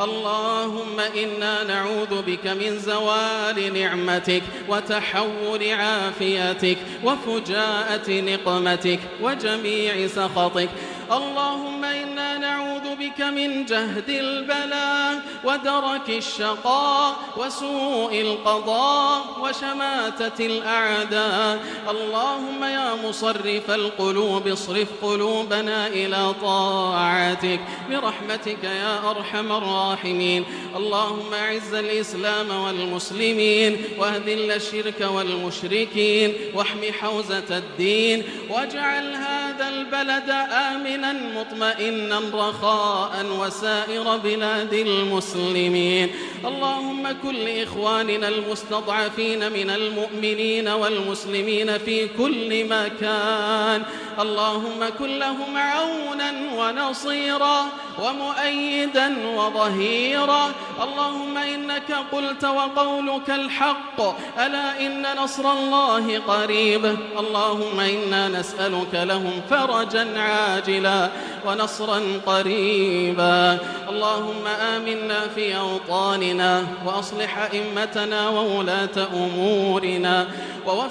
اللهم إنا نعوذ بك من زوال نعمتك وتحول عافيتك وفجاءة نقمتك وجميع سخطك. اللهم إنا نعوذ بك من جهد البلاء ودرك الشقاء وسوء القضاء وشماتة الأعداء. اللهم يا مصرف القلوب اصرف قلوبنا إلى طاعتك برحمتك يا أرحم الراحمين. اللهم أعز الإسلام والمسلمين وأذل الشرك والمشركين واحم حوزة الدين واجعل هذا البلد آمنا مطمئنا رخاء وسائر بلاد المسلمين. اللهم كن لإخواننا المستضعفين من المؤمنين والمسلمين في كل مكان. اللهم كن لهم عونا ونصيرا ومؤيدا وظهيرا. اللهم إنك قلت وقولك الحق ألا إن نصر الله قريب. اللهم إنا نسألك لهم فرجا عاجلا ونصرا قريبا. اللهم آمنا في أوطاننا وأصلح أئمتنا وولاة أمورنا